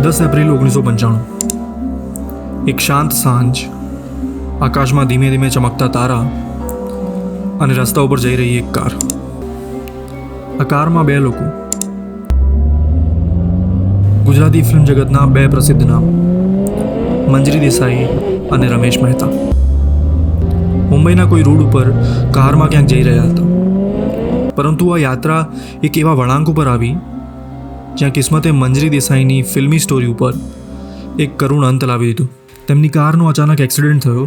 10 April 1995 એક શાંત સાંજ, આકાશમાં ધીમે ધીમે ચમકતા તારા અને રસ્તા ઉપર જઈ રહી એક કાર. આ કારમાં બે લોકો, ગુજરાતી ફિલ્મ જગતના બે પ્રસિદ્ધ નામ, મંજરી દેસાઈ અને રમેશ મહેતા. મુંબઈના કોઈ રોડ ઉપર કારમાં ક્યાંક જઈ રહ્યા હતા, પરંતુ આ યાત્રા એક એવા વળાંક ઉપર આવી જ્યાં કિસ્મતે મંજરી દેસાઈની ફિલ્મી સ્ટોરી ઉપર એક કરુણ અંત લાવી દીધું. તેમની કારનો અચાનક એક્સિડન્ટ થયો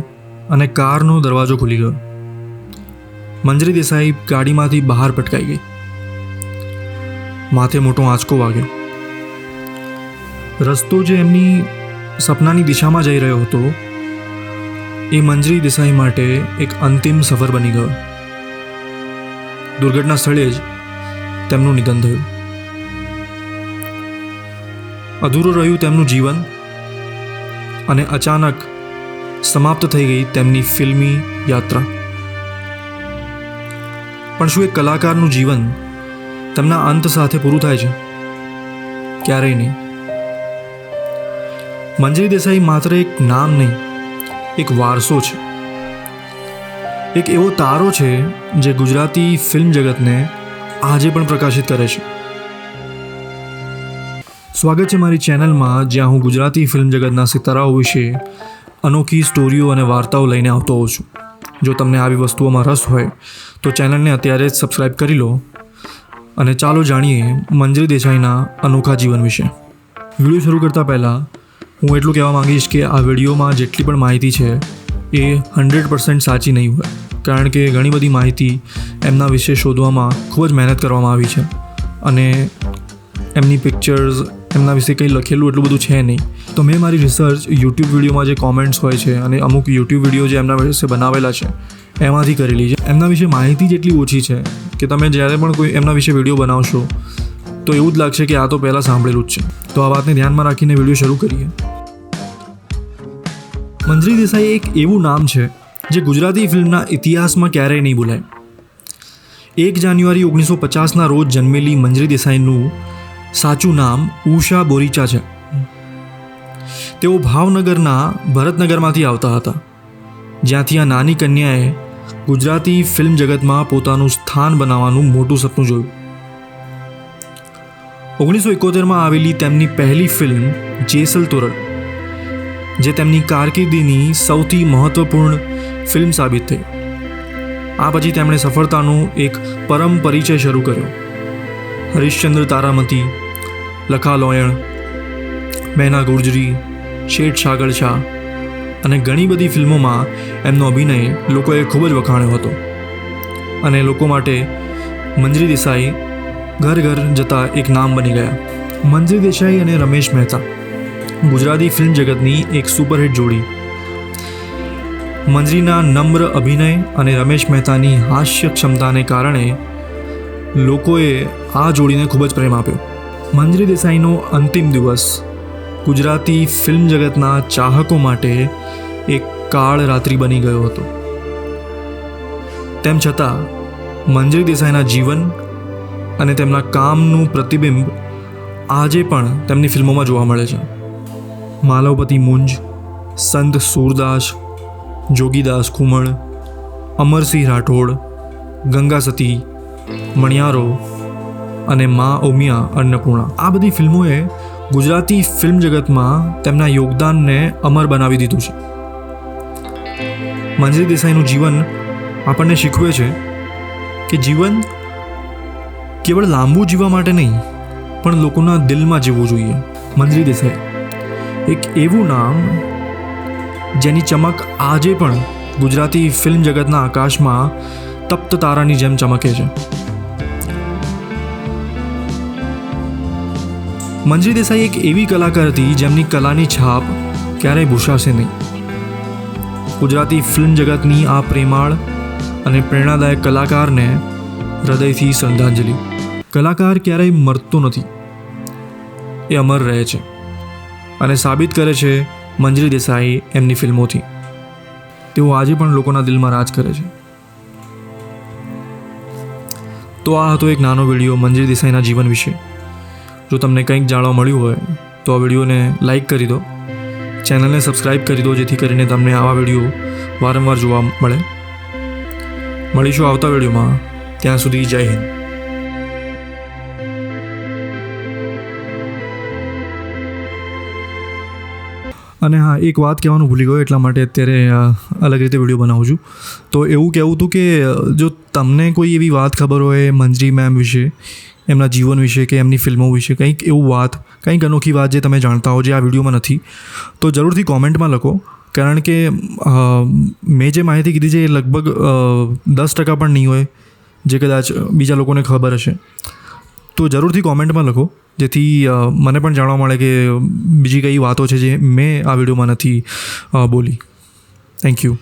અને કારનો દરવાજો ખુલી ગયો. મંજરી દેસાઈ ગાડીમાંથી બહાર પટકાઈ ગઈ. માથે મોટો આંચકો વાગ્યો. રસ્તો જે એમની સપનાની દિશામાં જઈ રહ્યો હતો એ મંજરી દેસાઈ માટે એક અંતિમ સફર બની ગયો. દુર્ઘટના સ્થળે જ તેમનું નિધન થયું. અધૂરું રહ્યું તેમનું જીવન અને અચાનક સમાપ્ત થઈ ગઈ તેમની ફિલ્મી યાત્રા. પણ શું એક કલાકારનું જીવન તેમના અંત સાથે પૂરું થાય છે? ક્યારેય નહીં. મંજરી દેસાઈ માત્ર એક નામ નહીં, એક વારસો છે. એક એવો તારો છે જે ગુજરાતી ફિલ્મ જગતને આજે પણ પ્રકાશિત કરે છે. સ્વાગત છે મારી ચેનલમાં, જ્યાં હું ગુજરાતી ફિલ્મ જગતના સિતારાઓ વિશે અનોખી સ્ટોરીઓ અને વાર્તાઓ લઈને આવતો હોઉં છું. જો તમને આવી વસ્તુઓમાં રસ હોય તો ચેનલને અત્યારે જ સબસ્ક્રાઈબ કરી લો અને ચાલો જાણીએ મંજરી દેસાઈના અનોખા જીવન વિશે. વિડીયો શરૂ કરતાં પહેલાં હું એટલું કહેવા માંગીશ કે આ વિડીયોમાં જેટલી પણ માહિતી છે એ 100% સાચી નહીં હોય, કારણ કે ઘણી બધી માહિતી એમના વિશે શોધવામાં ખૂબ જ મહેનત કરવામાં આવી છે અને એમની પિક્ચર્સ, એમના વિશે કંઈ લખેલું એટલું બધું છે નહીં. તો મેં મારી રિસર્ચ યુટ્યુબ વિડીયોમાં જે કોમેન્ટ્સ હોય છે અને અમુક યુટ્યુબ વિડીયો જે એમના વિશે બનાવેલા છે એમાંથી કરેલી છે. એમના વિશે માહિતી જેટલી ઓછી છે કે તમે જ્યારે પણ કોઈ એમના વિશે વિડીયો બનાવશો તો એવું જ લાગશે કે આ તો પહેલાં સાંભળેલું જ છે. તો આ વાતને ધ્યાનમાં રાખીને વિડીયો શરૂ કરીએ. મંજરી દેસાઈ એક એવું નામ છે જે ગુજરાતી ફિલ્મના ઇતિહાસમાં ક્યારેય નહીં ભૂલાય. 1 જાન્યુઆરી 1950ના રોજ જન્મેલી મંજરી દેસાઈનું સાચું નામ ઉષા બોરીચા છે. તેઓ ભાવનગરના ભરતનગરમાંથી આવતા હતા, જ્યાંથી આ નાની કન્યાએ ગુજરાતી ફિલ્મ જગતમાં પોતાનું સ્થાન બનાવવાનું મોટું સપનું જોયું. 1971માં આવેલી તેમની પહેલી ફિલ્મ જેસલ તોરલ, જે તેમની કારકિર્દીની સૌથી મહત્વપૂર્ણ ફિલ્મ સાબિત થઈ. આ પછી તેમણે સફળતાનો એક પરમ પરિચય શરૂ કર્યો. હરીશચંદ્ર તારામતી, લખા લોયણ, મેના ગુર્જરી, શેઠ શાગળશા અને ઘણી બધી ફિલ્મોમાં એમનો અભિનય લોકોએ ખૂબ જ વખાણ્યો હતો અને લોકો માટે મંજરી દેસાઈ ઘર ઘર જતા એક નામ બની ગયા. મંજરી દેસાઈ અને રમેશ મહેતા ગુજરાતી ફિલ્મ જગતની એક સુપરહિટ જોડી. મંજરીના નમ્ર અભિનય અને રમેશ મહેતાની હાસ્ય ક્ષમતાને કારણે લોકોએ આ જોડીને ખૂબ જ પ્રેમ આપ્યો. મંજરી દેસાઈનો અંતિમ દિવસ ગુજરાતી ફિલ્મ જગતના ચાહકો માટે એક કાળ રાત્રિ બની ગયો હતો. તેમ છતાં મંજરી દેસાઈના જીવન અને તેમના કામનું પ્રતિબિંબ આજે પણ તેમની ફિલ્મોમાં જોવા મળે છે. માલવપતિ મુંજ, સંત સૂરદાસ, જોગીદાસ ખુમણ, અમરસિંહ રાઠોડ, ગંગા સતી, મણિયારો અને મા ઉમિયા અન્નપૂર્ણા. આ બધી ફિલ્મોએ ગુજરાતી ફિલ્મ જગતમાં તેમના યોગદાનને અમર બનાવી દીધું છે. મંજરી દેસાઈનું જીવન આપણને શીખવે છે કે જીવન કેવળ લાંબુ જીવવા માટે નહીં, પણ લોકોના દિલમાં જીવવું જોઈએ. મંજરી દેસાઈ એક એવું નામ જેની ચમક આજે પણ ગુજરાતી ફિલ્મ જગતના આકાશમાં તપ્ત તારાની જેમ ચમકે છે. મંજરી દેસાઈ એક એવી કલાકાર હતી જેમની કલાની છાપ ક્યારેય ભૂસાશે નહીં. ગુજરાતી ફિલ્મ જગતની આ પ્રેમાળ અને પ્રેરણાદાયક કલાકારને હૃદયથી શ્રદ્ધાંજલિ. કલાકાર ક્યારેય મરતો નથી, એ અમર રહે છે અને સાબિત કરે છે મંજરી દેસાઈ એમની ફિલ્મોથી. તેઓ આજે પણ લોકોના દિલમાં રાજ કરે છે. તો આ હતો એક નાનો વિડીયો મંજરી દેસાઈના જીવન વિશે. જો તમને કંઈક જાણવા મળ્યું હોય તો આ વિડીયોને લાઈક કરી દો, ચેનલને સબસ્ક્રાઈબ કરી દો, જેથી કરીને તમને આવા વિડીયો વારંવાર જોવા મળે. મળીશું આવતા વિડીયોમાં. ત્યાં સુધી જય હિન્દ. અને હા, એક વાત કહેવાનું ભૂલી ગયો, એટલા માટે અત્યારે અલગ રીતે વિડીયો બનાવું છું. તો એવું કહેવું હતું કે જો તમને કોઈ એવી વાત ખબર હોય મંજરી મેમ વિશે, એમના જીવન વિશે કે એમની ફિલ્મો વિશે, કંઈક એવું વાત, કંઈક અનોખી વાત જે તમે જાણતા હો જે આ વિડીયોમાં નથી, તો જરૂરથી કોમેન્ટમાં લખો. કારણ કે મેં જે માહિતી કીધી છે એ લગભગ 10% પણ નહીં હોય જે કદાચ બીજા લોકોને ખબર હશે. તો જરૂરથી કોમેન્ટમાં લખો, જેથી મને પણ જાણવા મળે કે બીજી કઈ વાતો છે જે મેં આ વિડીયોમાં નથી બોલી. Thank you.